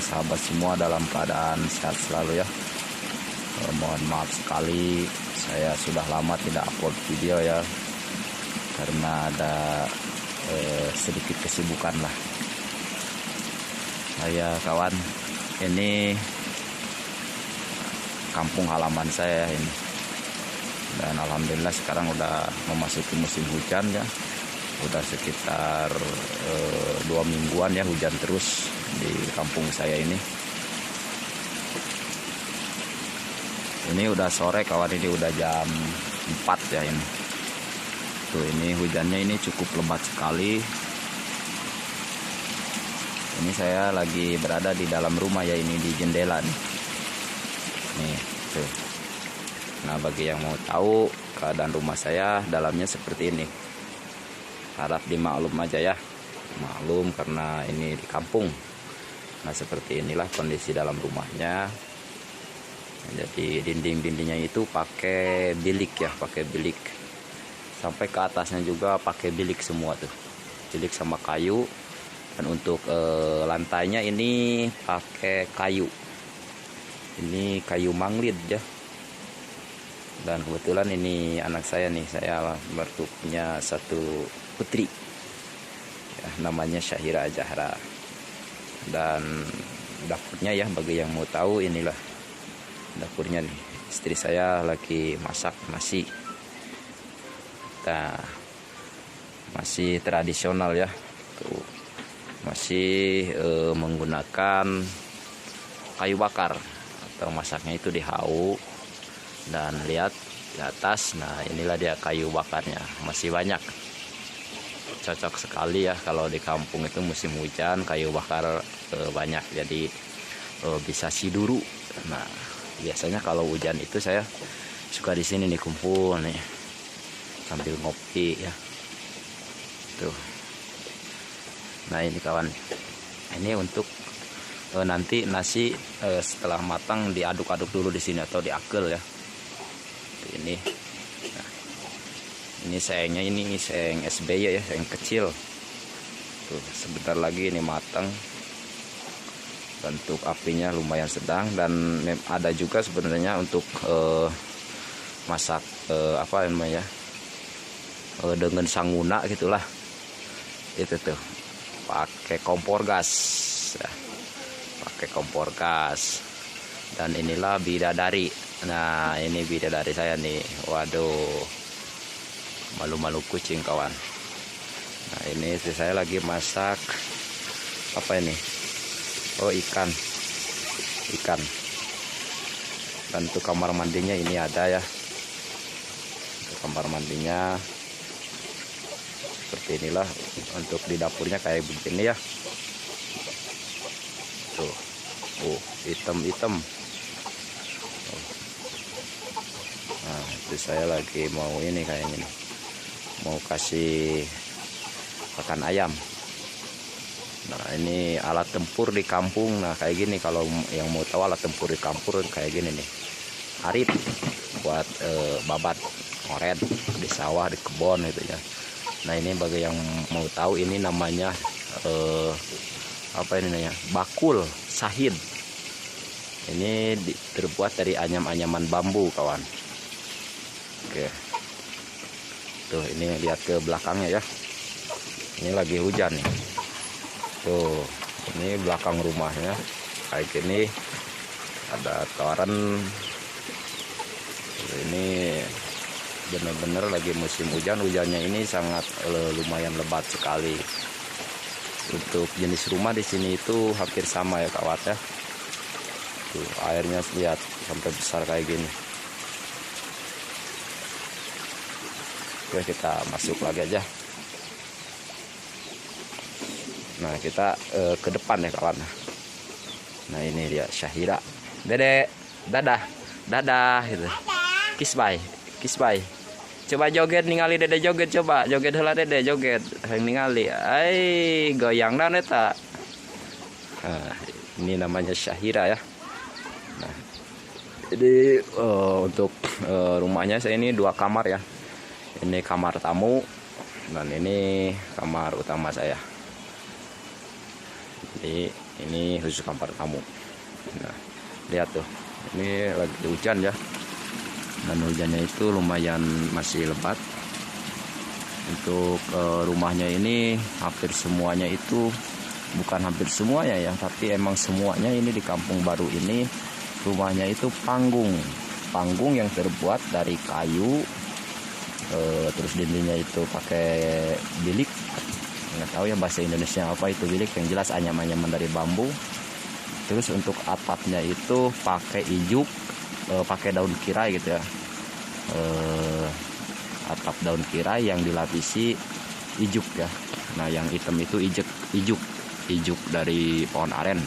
sahabat semua dalam keadaan sehat selalu ya. Mohon maaf sekali saya sudah lama tidak upload video ya, karena ada sedikit kesibukan lah. Saya kawan, ini kampung halaman saya ini, dan alhamdulillah sekarang udah memasuki musim hujan ya. Udah sekitar 2 mingguan ya hujan terus di kampung saya ini. Ini udah sore kawan, ini udah jam 4 ya ini. Tuh, ini hujannya ini cukup lebat sekali. Ini saya lagi berada di dalam rumah ya, ini di jendela nih. Nih, tuh. Nah, bagi yang mau tahu keadaan rumah saya dalamnya seperti ini, harap dimaklum aja ya. Maklum karena ini di kampung. Nah, seperti inilah kondisi dalam rumahnya. Jadi dinding-dindingnya itu pakai bilik ya, pakai bilik. Sampai ke atasnya juga pakai bilik semua tuh. Bilik sama kayu. Dan untuk lantainya ini pakai kayu. Ini kayu manglid ya. Dan kebetulan ini anak saya nih, saya baru punya satu putri ya, namanya Syahira Zahra. Dan dapurnya ya, bagi yang mau tahu, inilah dapurnya nih. Istri saya lagi masak nasi. Nah, masih tradisional ya. Tuh, masih menggunakan kayu bakar, atau masaknya itu di hau. Dan lihat di atas, nah inilah dia kayu bakarnya, masih banyak. Cocok sekali ya kalau di kampung itu musim hujan, kayu bakar banyak, jadi bisa siduru. Nah, biasanya kalau hujan itu saya suka di sini nih, kumpul nih sambil ngopi ya. Tuh. Nah, ini kawan, ini untuk nanti nasi setelah matang diaduk-aduk dulu di sini atau diakel ya. Ini, nah, ini sayangnya ini sayang SBY ya, sayang kecil. Tuh, sebentar lagi ini matang. Bentuk apinya lumayan sedang, dan ada juga sebenarnya untuk masak apa namanya, dengan sanguna gitulah. Itu tuh pakai kompor gas ya. Pakai kompor gas. Dan inilah bidadari. Nah, ini bidadari saya nih. Waduh, malu-malu kucing kawan. Nah, ini istri saya lagi masak apa ini? Oh, ikan. Dan untuk kamar mandinya ini ada ya. Untuk kamar mandinya seperti inilah. Untuk di dapurnya kayak begini ya. Tuh, hitam-hitam. Nah, itu saya lagi mau ini kayak gini, mau kasih pakan ayam. Nah, ini alat tempur di kampung. Nah, kayak gini, kalau yang mau tahu alat tempur di kampung kayak gini nih. Arit buat babat oret di sawah, di kebun gitu ya. Nah, ini bagi yang mau tahu, ini namanya apa ini namanya? Bakul sahid. Ini terbuat dari anyam-anyaman bambu kawan. Oke. Tuh, ini lihat ke belakangnya ya. Ini lagi hujan nih. Tuh, ini belakang rumahnya kayak gini, ada toren. Ini bener-bener lagi musim hujan. Hujannya ini sangat lumayan lebat sekali. Untuk jenis rumah di sini itu hampir sama ya kawan ya. Tuh, airnya lihat sampai besar kayak gini. Oke, kita masuk lagi aja. Nah, kita ke depan ya kawan. Nah, ini dia Syahira. Dedek, dadah gitu. Kiss bye. Coba joget ningali dede, joget coba. Joget heula dede, joget. Ningali. Ai, goyang dan eta. Nah, ini namanya Syahira ya. Nah, jadi untuk rumahnya saya ini 2 kamar ya. Ini kamar tamu dan ini kamar utama saya. Jadi Ini khusus kamar tamu. Nah, lihat tuh, ini lagi hujan ya, dan hujannya itu lumayan masih lebat. Untuk rumahnya ini hampir semuanya itu, bukan hampir semuanya ya, tapi emang semuanya ini di kampung baru ini rumahnya itu panggung yang terbuat dari kayu, terus dindingnya itu pakai bilik, nggak tahu ya bahasa Indonesia apa itu bilik, yang jelas anyam-anyaman dari bambu. Terus untuk atapnya itu pakai ijuk, pakai daun kirai gitu ya, atap daun kirai yang dilapisi ijuk ya. Nah yang hitam itu ijuk dari pohon aren.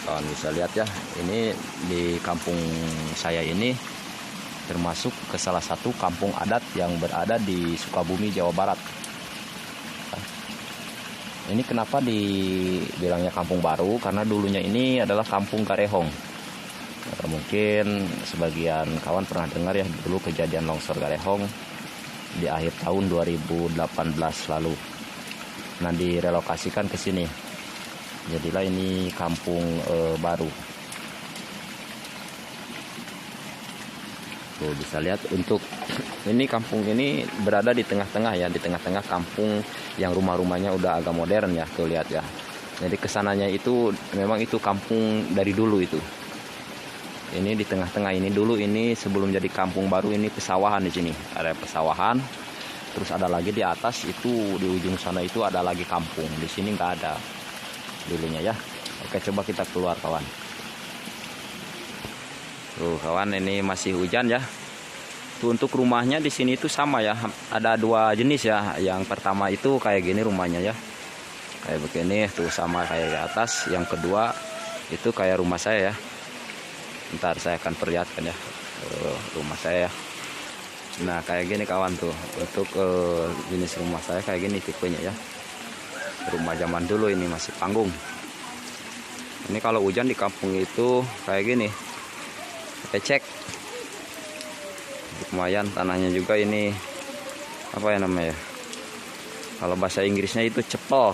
Kawan bisa lihat ya, ini di kampung saya ini termasuk ke salah satu kampung adat yang berada di Sukabumi, Jawa Barat. Ini kenapa dibilangnya kampung baru? Karena dulunya ini adalah kampung Garehong. Mungkin sebagian kawan pernah dengar ya dulu kejadian longsor Garehong di akhir tahun 2018 lalu. Nah direlokasikan ke sini. Jadilah ini kampung baru. Tuh bisa lihat, untuk ini kampung ini berada di tengah-tengah ya, di tengah-tengah kampung yang rumah-rumahnya udah agak modern ya. Tuh lihat ya. Jadi kesananya itu memang itu kampung dari dulu itu. Ini di tengah-tengah ini dulu, ini sebelum jadi kampung baru ini pesawahan di sini. Ada pesawahan. Terus ada lagi di atas itu, di ujung sana itu ada lagi kampung. Di sini nggak ada dulunya ya. Oke, coba kita keluar kawan. Tuh kawan, ini masih hujan ya. Tuh untuk rumahnya di sini itu sama ya. Ada dua jenis ya. Yang pertama itu kayak gini rumahnya ya. Kayak begini tuh, sama kayak di atas. Yang kedua itu kayak rumah saya ya. Ntar saya akan perlihatkan ya rumah saya ya. Nah kayak gini kawan tuh, untuk jenis rumah saya kayak gini tipenya ya. Rumah zaman dulu ini masih panggung. Ini kalau hujan di kampung itu kayak gini, becek. Lumayan tanahnya juga ini, apa ya namanya? Kalau bahasa Inggrisnya itu cepel.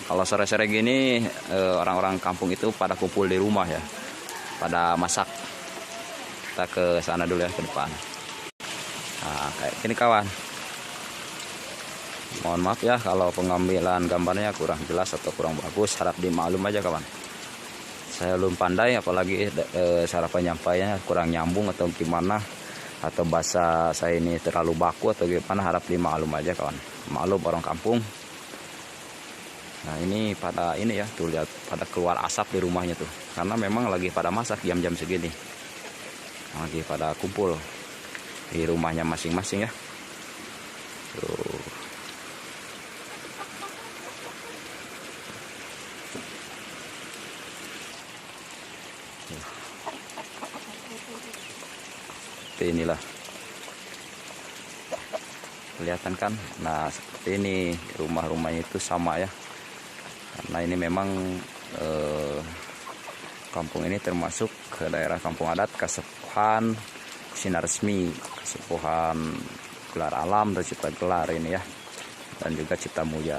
Kalau sore-sore gini orang-orang kampung itu pada kumpul di rumah ya, pada masak. Kita ke sana dulu ya, ke depan. Nah kayak gini kawan. Mohon maaf ya kalau pengambilan gambarnya kurang jelas atau kurang bagus, harap dimaklum aja kawan. Saya belum pandai, apalagi cara penyampaiannya kurang nyambung atau gimana, atau bahasa saya ini terlalu baku atau gimana, harap dimaklum aja kawan. Maklum orang kampung. Nah ini pada ini ya, tuh lihat pada keluar asap di rumahnya tuh, karena memang lagi pada masak jam-jam segini, lagi pada kumpul di rumahnya masing-masing ya. Tuh. Seperti inilah, kelihatan kan? Nah seperti ini rumah-rumahnya itu sama ya. Karena ini memang kampung ini termasuk ke daerah kampung adat Kasepuhan Sinar Resmi, Kasepuhan Gelar Alam dan Cipta Gelar ini ya, dan juga Cipta Mulia.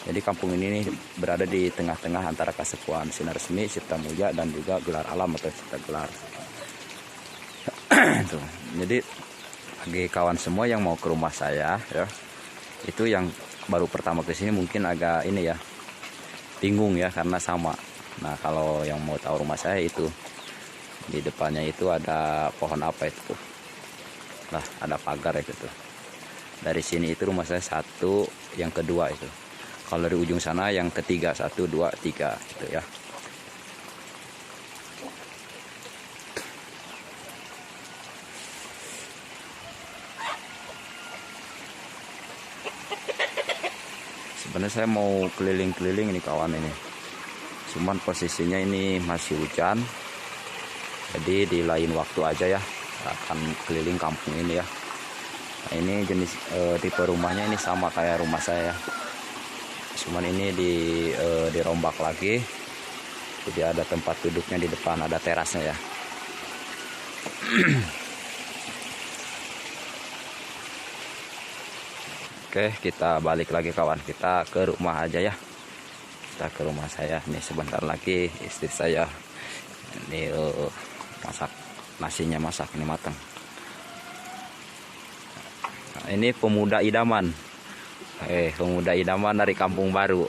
Jadi kampung ini berada di tengah-tengah antara Kasepuhan Sinar Resmi, Cipta Mulia, dan juga Gelar Alam atau Cipta Gelar. Tuh. Jadi bagi kawan semua yang mau ke rumah saya ya, itu yang baru pertama ke sini mungkin agak ini ya, bingung ya karena sama. Nah kalau yang mau tahu rumah saya itu di depannya itu ada pohon apa itu? Nah ada pagar itu tuh. Dari sini itu rumah saya satu, yang kedua itu. Kalau dari ujung sana yang ketiga, 1, 2, 3 gitu ya. Sebenarnya saya mau keliling-keliling ini kawan ini, cuman posisinya ini masih hujan, jadi di lain waktu aja ya akan keliling kampung ini ya. Nah, ini jenis tipe rumahnya ini sama kayak rumah saya ya, cuman ini dirombak lagi, jadi ada tempat duduknya di depan, ada terasnya ya. Oke, kita balik lagi kawan. Kita ke rumah aja ya. Kita ke rumah saya. Nih sebentar lagi istri saya ini masak nasinya, masak ini matang. Nah, ini pemuda idaman. Pemuda idaman dari Kampung Baru.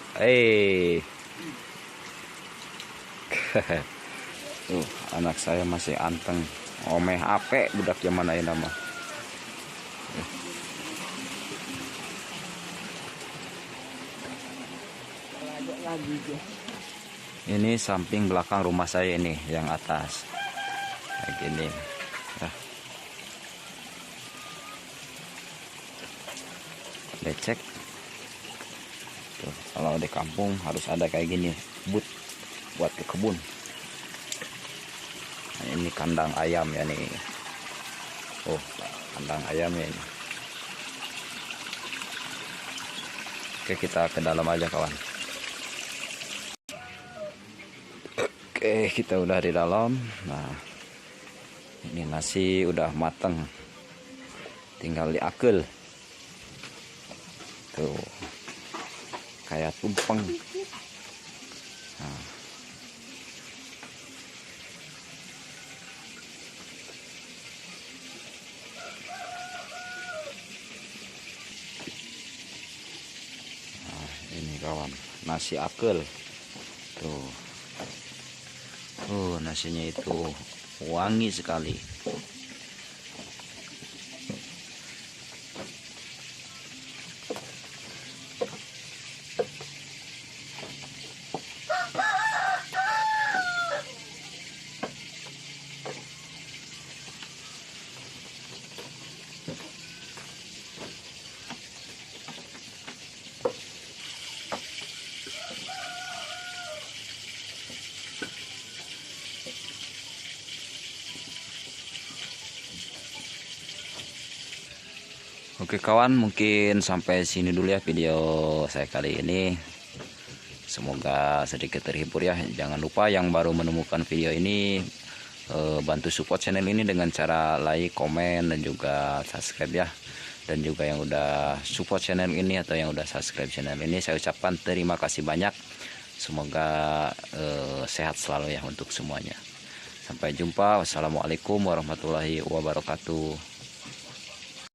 Anak saya masih anteng. Omeh ape budak zaman ayeuna mah. Ini samping belakang rumah saya ini yang atas kayak gini ya. Becek tuh, kalau di kampung harus ada kayak gini but buat ke kebun. Nah, ini kandang ayam ya nih. Kandang ayamnya ini. Oke, kita ke dalam aja kawan. Oke, kita udah di dalam. Nah, ini nasi udah mateng, tinggal diakel tuh kayak tumpeng. Nah, ini kawan, nasi akel tuh. Nasinya itu wangi sekali. Oke kawan, mungkin sampai sini dulu ya video saya kali ini. Semoga sedikit terhibur ya. Jangan lupa yang baru menemukan video ini, bantu support channel ini dengan cara like, komen, dan juga subscribe ya. Dan juga yang udah support channel ini atau yang udah subscribe channel ini, saya ucapkan terima kasih banyak. Semoga sehat selalu ya untuk semuanya. Sampai jumpa. Wassalamualaikum warahmatullahi wabarakatuh.